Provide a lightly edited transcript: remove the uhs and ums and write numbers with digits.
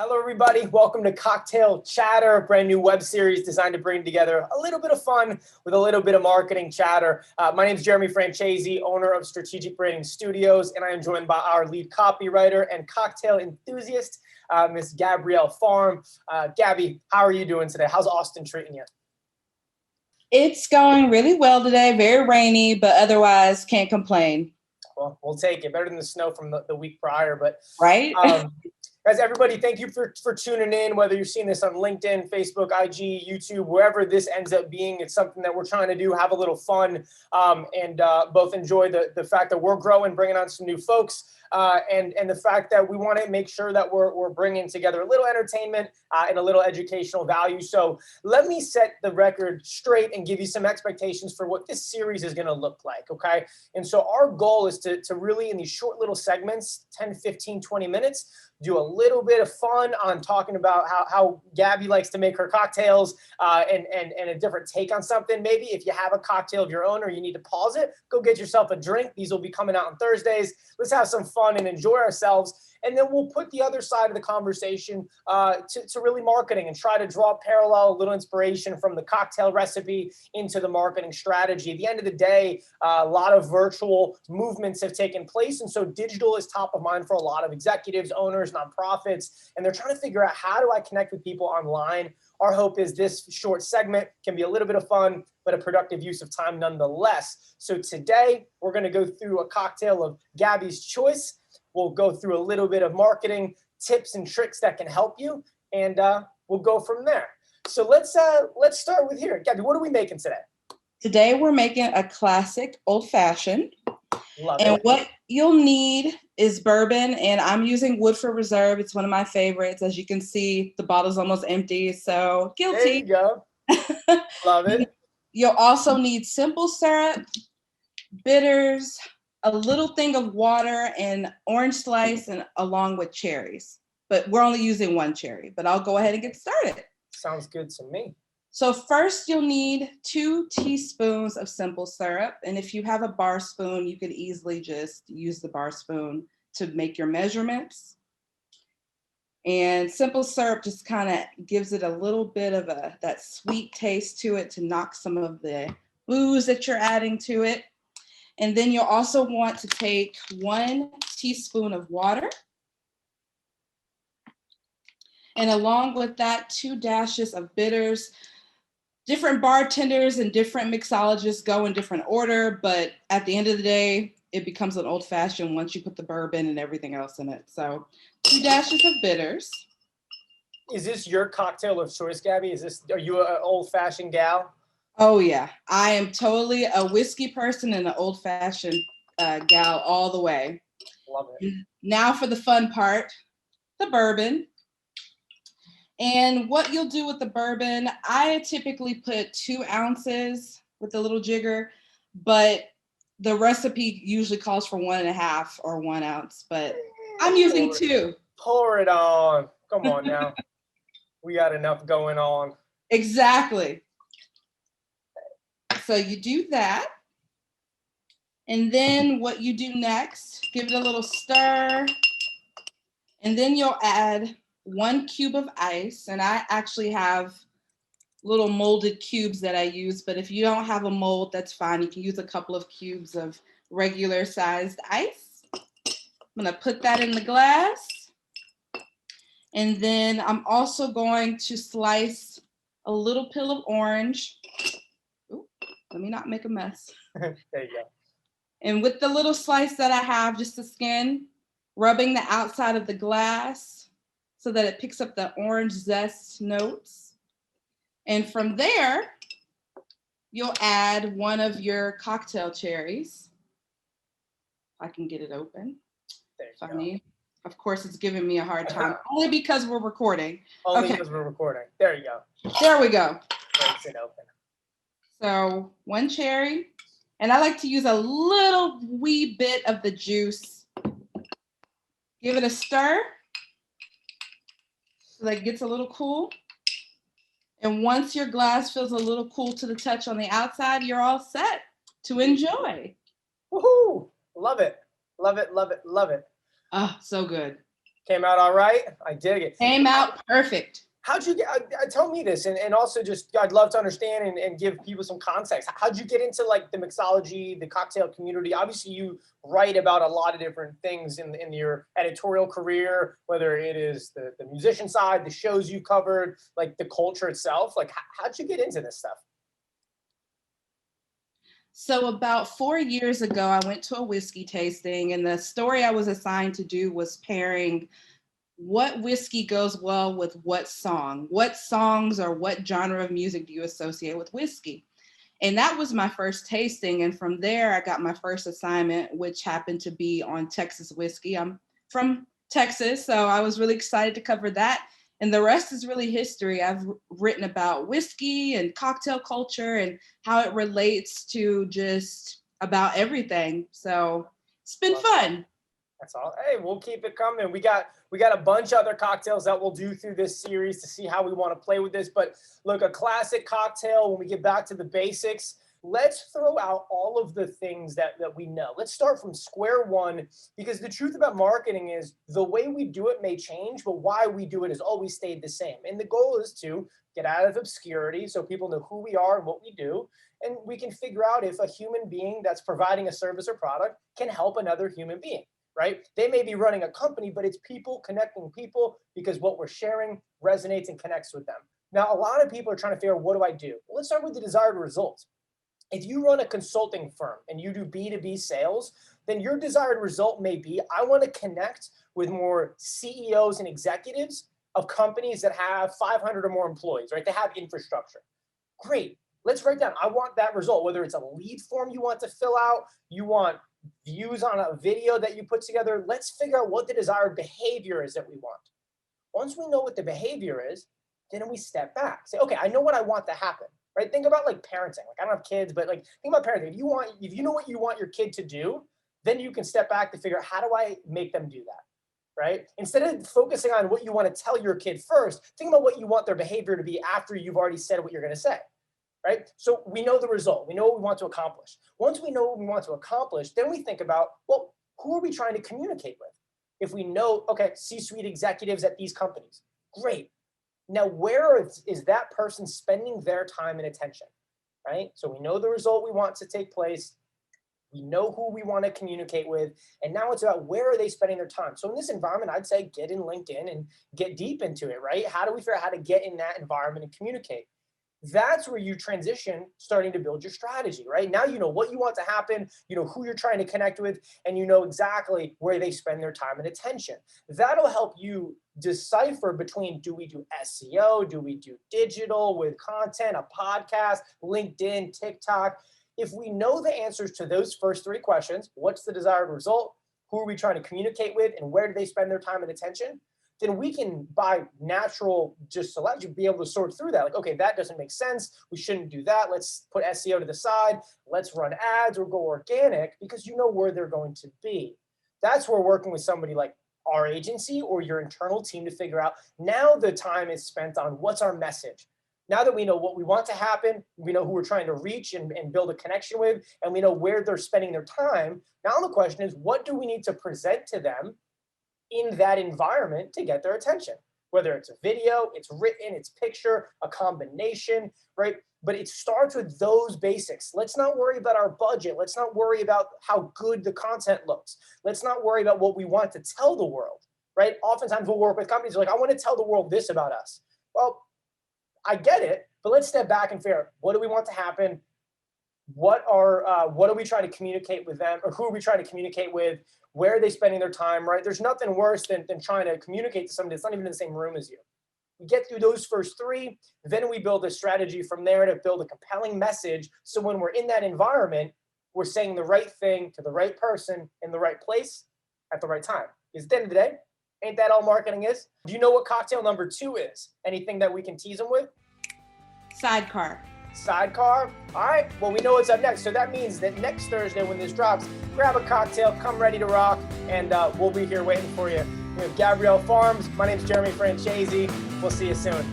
Hello, everybody. Welcome to Cocktail Chatter, a brand new web series designed to bring together a little bit of fun with a little bit of marketing chatter. My name is Jeremy Francesi, owner of Strategic Branding Studios, and I am joined by our lead copywriter and cocktail enthusiast, Miss Gabrielle Farm. Gabby, how are you doing today? How's Austin treating you? It's going really well today. Very rainy, but otherwise can't complain. Well, we'll take it. Better than the snow from the week prior, but right. Guys, everybody, thank you for tuning in, whether you're seeing this on LinkedIn, Facebook, IG, YouTube, wherever this ends up being. It's something that we're trying to do, have a little fun, and both enjoy the fact that we're growing, bringing on some new folks, and the fact that we want to make sure that we're bringing together a little entertainment and a little educational value. So let me set the record straight and give you some expectations for what this series is going to look like, okay? And so our goal is to really, in these short little segments, 10, 15, 20 minutes, do a little bit of fun on talking about how Gabby likes to make her cocktails and a different take on something. Maybe if you have a cocktail of your own or you need to pause it, go get yourself a drink. These will be coming out on Thursdays. Let's have some fun and enjoy ourselves. And then we'll put the other side of the conversation to really marketing and try to draw parallel, a little inspiration from the cocktail recipe into the marketing strategy. At the end of the day, a lot of virtual movements have taken place. And so digital is top of mind for a lot of executives, owners, nonprofits, and they're trying to figure out, how do I connect with people online? Our hope is this short segment can be a little bit of fun, but a productive use of time nonetheless. So today we're going to go through a cocktail of Gabby's choice. We'll go through a little bit of marketing tips and tricks that can help you, and we'll go from there. So let's start with here. Gabby, what are we making today? Today we're making a classic old-fashioned. Love and it. What you'll need is bourbon, and I'm using Woodford Reserve. It's one of my favorites. As you can see, the bottle's almost empty, so guilty. There you go. Love it. You'll also need simple syrup, bitters, a little thing of water, and orange slice, and along with cherries. But we're only using one cherry, but I'll go ahead and get started. Sounds good to me. So first you'll need 2 teaspoons of simple syrup. And if you have a bar spoon, you could easily just use the bar spoon to make your measurements. And simple syrup just kind of gives it a little bit of that sweet taste to it to knock some of the booze that you're adding to it. And then you'll also want to take 1 teaspoon of water. And along with that, 2 dashes of bitters. Different bartenders and different mixologists go in different order, but at the end of the day, it becomes an old-fashioned once you put the bourbon and everything else in it. So 2 dashes of bitters. Is this your cocktail of choice, Gabby? Are you an old-fashioned gal? Oh yeah, I am totally a whiskey person and an old-fashioned gal all the way. Love it. Now for the fun part, the bourbon. And what you'll do with the bourbon, I typically put 2 ounces with a little jigger, but the recipe usually calls for 1.5 or 1 ounce, but I'm using 2. Pour it on. Come on now. We got enough going on. Exactly. So you do that. And then what you do next, give it a little stir. And then you'll add 1 cube of ice. And I actually have little molded cubes that I use, but if you don't have a mold, that's fine. You can use a couple of cubes of regular sized ice. I'm gonna put that in the glass. And then I'm also going to slice a little peel of orange. Ooh, let me not make a mess. There you go. And with the little slice that I have, just the skin, rubbing the outside of the glass so that it picks up the orange zest notes. And from there, you'll add 1 of your cocktail cherries. I can get it open. Funny. Of course, it's giving me a hard time, only because we're recording. Only because we're recording. There you go. There we go. Breaks it open. So 1 cherry. And I like to use a little wee bit of the juice. Give it a stir so that it gets a little cool. And once your glass feels a little cool to the touch on the outside, you're all set to enjoy. Woohoo! Love it. Love it, love it, love it. Oh, so good. Came out all right. I dig it. Came out perfect. How'd you get, tell me this, and also just, I'd love to understand and give people some context. How'd you get into like the mixology, the cocktail community? Obviously you write about a lot of different things in your editorial career, whether it is the musician side, the shows you covered, like the culture itself. Like how'd you get into this stuff? So about 4 years ago, I went to a whiskey tasting, and the story I was assigned to do was pairing what whiskey goes well with what song. What songs or what genre of music do you associate with whiskey? And that was my first tasting. And from there, I got my first assignment, which happened to be on Texas whiskey. I'm from Texas, so I was really excited to cover that. And the rest is really history. I've written about whiskey and cocktail culture and how it relates to just about everything. So it's been fun. That's all. Hey, we'll keep it coming. We got a bunch of other cocktails that we'll do through this series to see how we want to play with this. But look, a classic cocktail, when we get back to the basics, let's throw out all of the things that we know. Let's start from square one, because the truth about marketing is the way we do it may change, but why we do it has always stayed the same. And the goal is to get out of obscurity so people know who we are and what we do. And we can figure out if a human being that's providing a service or product can help another human being. Right? They may be running a company, but it's people connecting people because what we're sharing resonates and connects with them. Now, a lot of people are trying to figure out, what do I do? Well, let's start with the desired result. If you run a consulting firm and you do B2B sales, then your desired result may be, I want to connect with more CEOs and executives of companies that have 500 or more employees, right? They have infrastructure. Great. Let's write down, I want that result, whether it's a lead form you want to fill out, you want views on a video that you put together. Let's figure out what the desired behavior is that we want. Once we know what the behavior is, then we step back. Say, okay, I know what I want to happen, right? Think about like parenting. Like I don't have kids, but like think about parenting. If you know what you want your kid to do, then you can step back to figure out, how do I make them do that, right? Instead of focusing on what you want to tell your kid first, think about what you want their behavior to be after you've already said what you're going to say. Right? So we know the result. We know what we want to accomplish. Once we know what we want to accomplish, then we think about, well, who are we trying to communicate with? If we know, okay, C-suite executives at these companies, great. Now, where is that person spending their time and attention, right? So we know the result we want to take place. We know who we want to communicate with. And now it's about, where are they spending their time? So in this environment, I'd say get in LinkedIn and get deep into it, right? How do we figure out how to get in that environment and communicate? That's where you transition, starting to build your strategy, right? Now you know what you want to happen, you know who you're trying to connect with, and you know exactly where they spend their time and attention. That'll help you decipher between, do we do SEO, do we do digital with content, a podcast, LinkedIn, TikTok? If we know the answers to those first three questions, what's the desired result, who are we trying to communicate with, and where do they spend their time and attention, then we can, by natural just selection, be able to sort through that. Like, okay, that doesn't make sense. We shouldn't do that. Let's put SEO to the side. Let's run ads or go organic, because you know where they're going to be. That's where working with somebody like our agency or your internal team to figure out, now the time is spent on what's our message. Now that we know what we want to happen, we know who we're trying to reach and build a connection with, and we know where they're spending their time. Now the question is, what do we need to present to them in that environment to get their attention? Whether it's a video, it's written, it's picture, a combination, right? But it starts with those basics. Let's not worry about our budget. Let's not worry about how good the content looks. Let's not worry about what we want to tell the world, right? Oftentimes we'll work with companies like, I want to tell the world this about us. Well, I get it, but let's step back and figure out, what do we want to happen? What are we trying to communicate with them, or who are we trying to communicate with? Where are they spending their time, right? There's nothing worse than trying to communicate to somebody that's not even in the same room as you. We get through those first three, then we build a strategy from there to build a compelling message. So when we're in that environment, we're saying the right thing to the right person in the right place at the right time. Because at the end of the day, ain't that all marketing is? Do you know what cocktail number 2 is? Anything that we can tease them with? Sidecar. Sidecar. All right, well, we know what's up next. So that means that next Thursday when this drops, grab a cocktail, come ready to rock, and we'll be here waiting for you. We have Gabrielle Farms. My name's Jeremy Francesi. We'll see you soon.